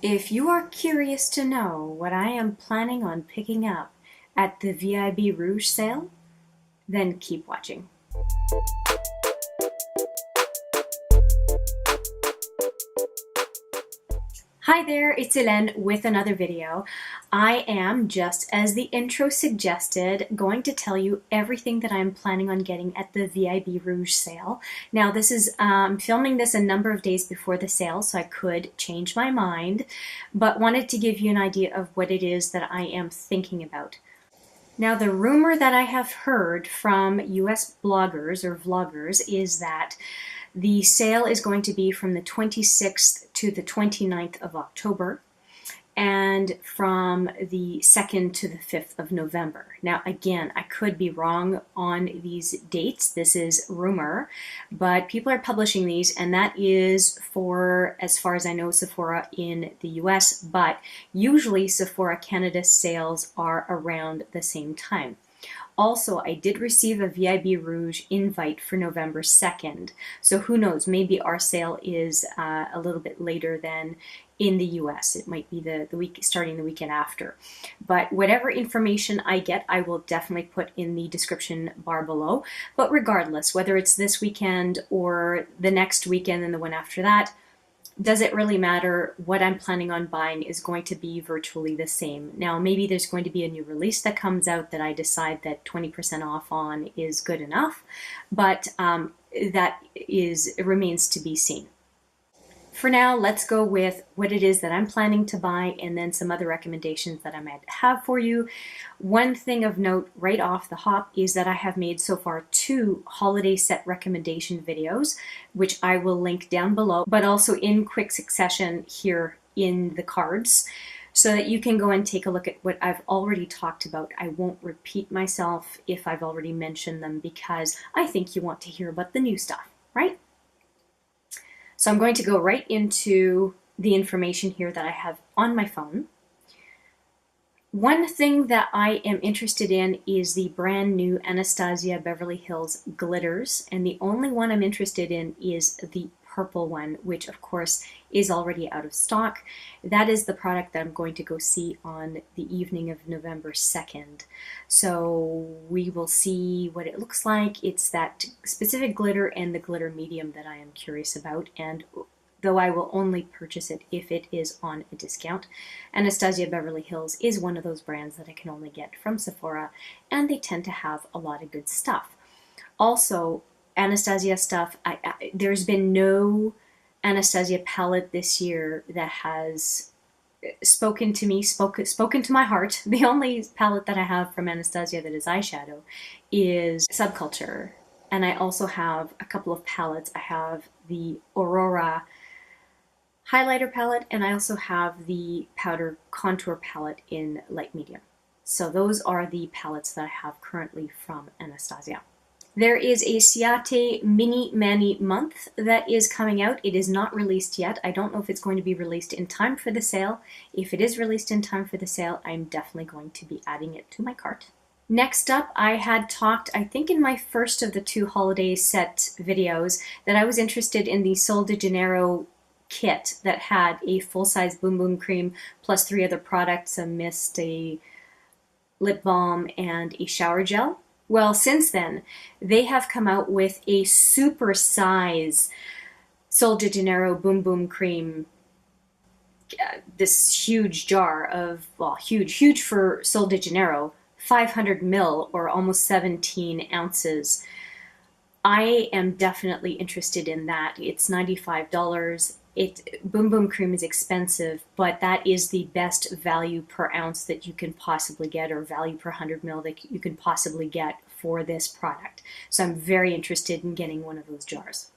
If you are curious to know what I am planning on picking up at the VIB Rouge sale, then keep watching. Hi there, it's Hélène with another video. I am, just as the intro suggested, going to tell you everything that I'm planning on getting at the VIB Rouge sale. Now this is, filming this a number of days before the sale, so I could change my mind, but wanted to give you an idea of what it is that I am thinking about. Now the rumor that I have heard from US bloggers or vloggers is that the sale is going to be from the 26th to the 29th of October and from the 2nd to the 5th of November. Now again, I could be wrong on these dates. This is rumor, but people are publishing these, and that is for, as far as I know, Sephora in the US, but usually Sephora Canada sales are around the same time. Also, I did receive a VIB Rouge invite for November 2nd, so who knows, maybe our sale is a little bit later than in the US. It might be the week starting the weekend after. But whatever information I get, I will definitely put in the description bar below. But regardless, whether it's this weekend or the next weekend and the one after that, does it really matter? What I'm planning on buying is going to be virtually the same. Now, maybe there's going to be a new release that comes out that I decide that 20% off on is good enough, but it remains to be seen. For now, let's go with what it is that I'm planning to buy and then some other recommendations that I might have for you. One thing of note right off the hop is that I have made so far 2 holiday set recommendation videos, which I will link down below, but also in quick succession here in the cards, so that you can go and take a look at what I've already talked about. I won't repeat myself if I've already mentioned them, because I think you want to hear about the new stuff, right? So I'm going to go right into the information here that I have on my phone. One thing that I am interested in is the brand new Anastasia Beverly Hills glitters, and the only one I'm interested in is the purple one, which of course is already out of stock. That is the product that I'm going to go see on the evening of November 2nd. So we will see what it looks like. It's that specific glitter and the glitter medium that I am curious about, and though I will only purchase it if it is on a discount, Anastasia Beverly Hills is one of those brands that I can only get from Sephora, and they tend to have a lot of good stuff. Also, Anastasia stuff, there's been no Anastasia palette this year that has spoken to me, spoken to my heart. The only palette that I have from Anastasia that is eyeshadow is Subculture, and I also have a couple of palettes. I have the Aurora highlighter palette, and I also have the powder contour palette in light medium. So those are the palettes that I have currently from Anastasia. There is a Ciate Mini Mani month that is coming out. It is not released yet. I don't know if it's going to be released in time for the sale. If it is released in time for the sale, I'm definitely going to be adding it to my cart. Next up, I had talked, I think in my first of the 2 holiday set videos, that I was interested in the Sol de Janeiro kit that had a full-size Boom Boom cream plus 3 other products, a mist, a lip balm, and a shower gel. Well, since then, they have come out with a super size Sol de Janeiro Boom Boom cream, this huge jar of, well, huge for Sol de Janeiro, 500 ml or almost 17 ounces. I am definitely interested in that. It's $95. Boom Boom cream is expensive, but that is the best value per ounce that you can possibly get, or value per 100 ml that you can possibly get for this product. So I'm very interested in getting one of those jars.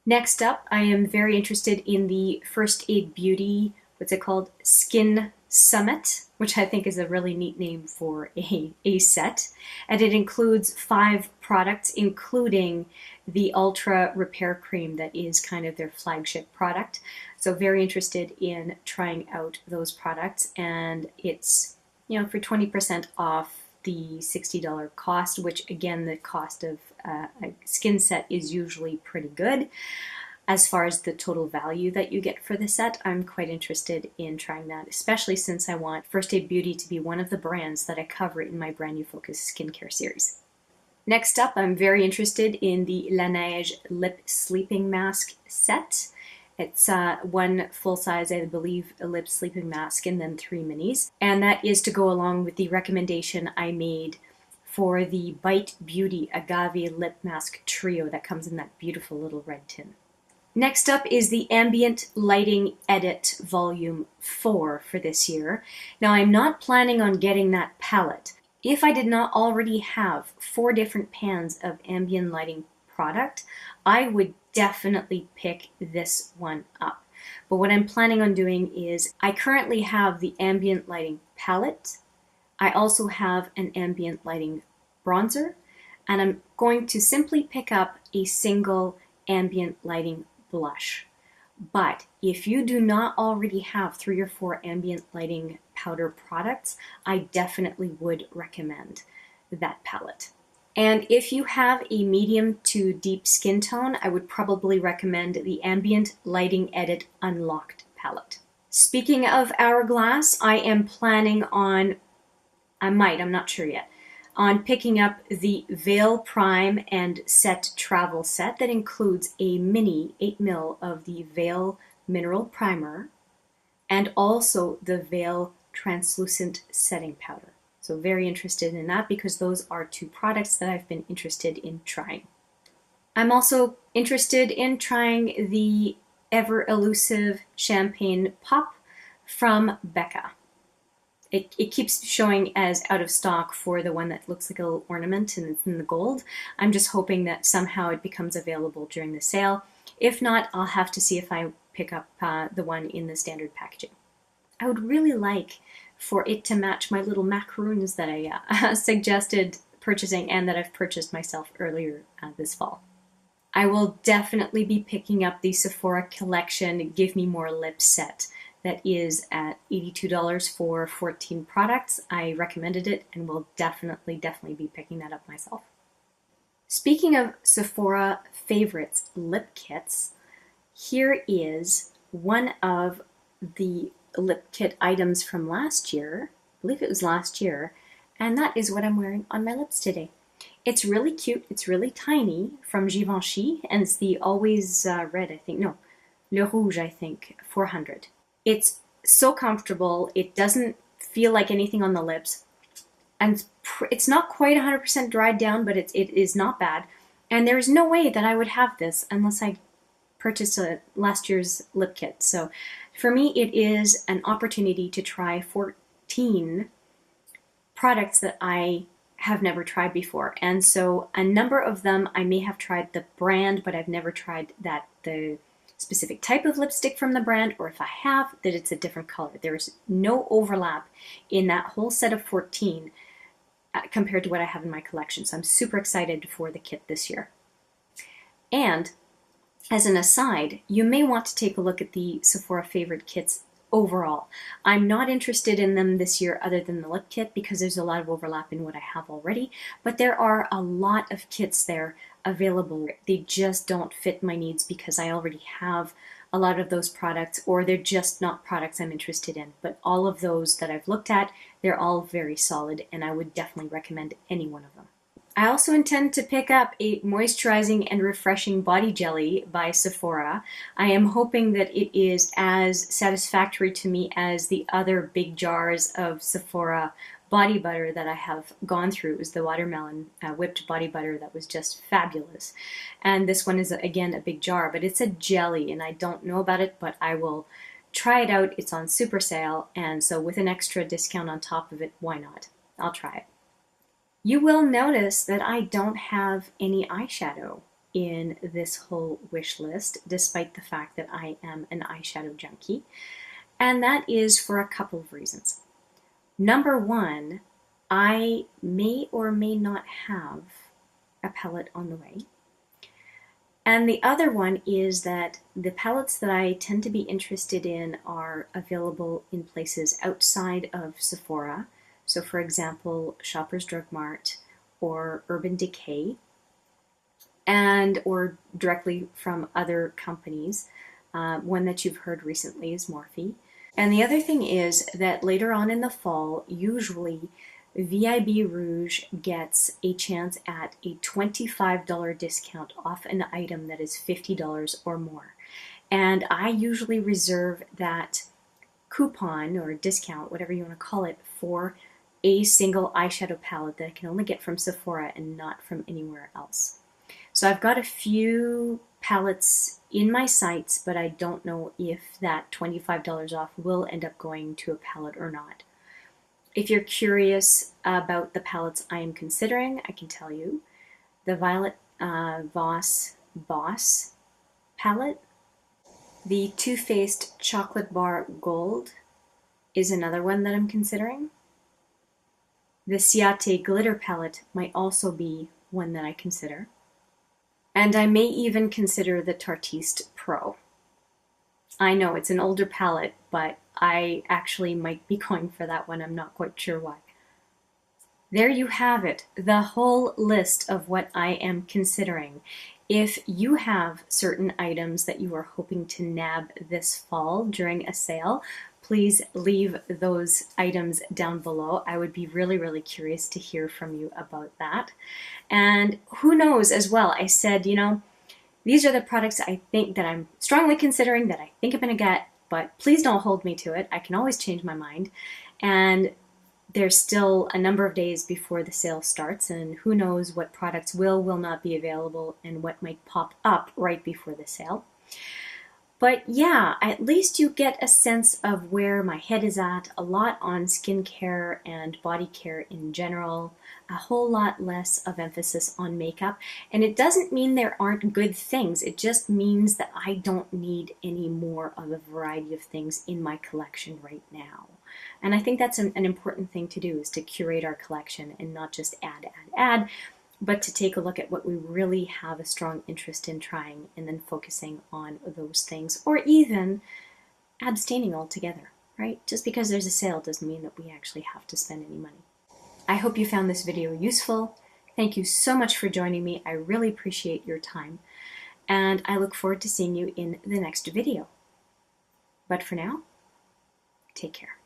Next up, I am very interested in the First Aid Beauty, what's it called? Skin Summit, which I think is a really neat name for a set. And it includes 5 products, including the Ultra Repair Cream that is kind of their flagship product. So very interested in trying out those products, and it's, you know, for 20% off the $60 cost, which again, the cost of a skin set is usually pretty good. as far as the total value that you get for the set, I'm quite interested in trying that, especially since I want First Aid Beauty to be one of the brands that I cover in my Brand New Focus skincare series. Next up, I'm very interested in the La Neige Lip Sleeping Mask set. It's one full-size, I believe, a lip sleeping mask and then 3 minis. And that is to go along with the recommendation I made for the Bite Beauty Agave Lip Mask Trio that comes in that beautiful little red tin. Next up is the Ambient Lighting Edit Volume 4 for this year. Now, I'm not planning on getting that palette. If I did not already have 4 different pans of ambient lighting product, I would definitely pick this one up. But what I'm planning on doing is I currently have the ambient lighting palette. I also have an ambient lighting bronzer, and I'm going to simply pick up a single ambient lighting blush. But if you do not already have 3 or 4 ambient lighting powder products, I definitely would recommend that palette. And if you have a medium to deep skin tone, I would probably recommend the Ambient Lighting Edit Unlocked palette. Speaking of Hourglass, I am planning on, I'm not sure yet, on picking up the Veil Prime and Set Travel set that includes a mini 8ml of the Veil Mineral Primer and also the Veil Translucent Setting Powder. So very interested in that because those are 2 products that I've been interested in trying. I'm also interested in trying the ever elusive Champagne Pop from Becca. It keeps showing as out of stock for the one that looks like a little ornament and it's in the gold. I'm just hoping that somehow it becomes available during the sale. If not, I'll have to see if I pick up the one in the standard packaging. I would really like for it to match my little macaroons that I suggested purchasing and that I've purchased myself earlier this fall. I will definitely be picking up the Sephora Collection Give Me More Lips set that is at $82 for 14 products. I recommended it and will definitely be picking that up myself. Speaking of Sephora Favorites lip kits, here is one of the lip kit items from last year. I believe it was last year, and that is what I'm wearing on my lips today. It's really cute. It's really tiny from Givenchy, and it's the Always Red, I think. No, Le Rouge, I think, 400. It's so comfortable. It doesn't feel like anything on the lips, and it's not quite 100% dried down, but it is not bad. And there is no way that I would have this unless I purchased last year's lip kit. So for me, it is an opportunity to try 14 products that I have never tried before. And so a number of them, I may have tried the brand, but I've never tried the specific type of lipstick from the brand, or if I have, that it's a different color. There is no overlap in that whole set of 14 compared to what I have in my collection. So I'm super excited for the kit this year. And as an aside, you may want to take a look at the Sephora Favorite kits overall. I'm not interested in them this year other than the lip kit because there's a lot of overlap in what I have already, but there are a lot of kits there available. They just don't fit my needs because I already have a lot of those products, or they're just not products I'm interested in. But all of those that I've looked at, they're all very solid, and I would definitely recommend any one of them. I also intend to pick up a moisturizing and refreshing body jelly by Sephora. I am hoping that it is as satisfactory to me as the other big jars of Sephora body butter that I have gone through. It was the watermelon whipped body butter that was just fabulous. And this one is, again, a big jar, but it's a jelly, and I don't know about it, but I will try it out. It's on super sale, and so with an extra discount on top of it, why not? I'll try it. You will notice that I don't have any eyeshadow in this whole wish list, despite the fact that I am an eyeshadow junkie. And that is for a couple of reasons. Number one, I may or may not have a palette on the way. And the other one is that the palettes that I tend to be interested in are available in places outside of Sephora. So for example, Shoppers Drug Mart or Urban Decay. and or directly from other companies. One that you've heard recently is Morphe. And the other thing is that later on in the fall, usually VIB Rouge gets a chance at a $25 discount off an item that is $50 or more. And I usually reserve that coupon or discount, whatever you want to call it, for a single eyeshadow palette that I can only get from Sephora and not from anywhere else. So I've got a few palettes in my sights, but I don't know if that $25 off will end up going to a palette or not. If you're curious about the palettes I am considering, I can tell you. The Violet Voss Boss palette, the Too Faced Chocolate Bar Gold is another one that I'm considering. The Ciate Glitter palette might also be one that I consider. And I may even consider the Tartiste Pro. I know it's an older palette, but I actually might be going for that one. I'm not quite sure why. There you have it, the whole list of what I am considering. If you have certain items that you are hoping to nab this fall during a sale, please leave those items down below. I would be really, really curious to hear from you about that. And who knows as well, I said, you know, these are the products I think that I'm strongly considering, that I think I'm going to get, but please don't hold me to it. I can always change my mind. And there's still a number of days before the sale starts, and who knows what products will not be available and what might pop up right before the sale. But yeah, at least you get a sense of where my head is at, a lot on skincare and body care in general, a whole lot less of emphasis on makeup. And it doesn't mean there aren't good things, it just means that I don't need any more of a variety of things in my collection right now. And I think that's an important thing to do, is to curate our collection and not just add, but to take a look at what we really have a strong interest in trying and then focusing on those things, or even abstaining altogether, right? Just because there's a sale doesn't mean that we actually have to spend any money. I hope you found this video useful. Thank you so much for joining me. I really appreciate your time, and I look forward to seeing you in the next video. But for now, take care.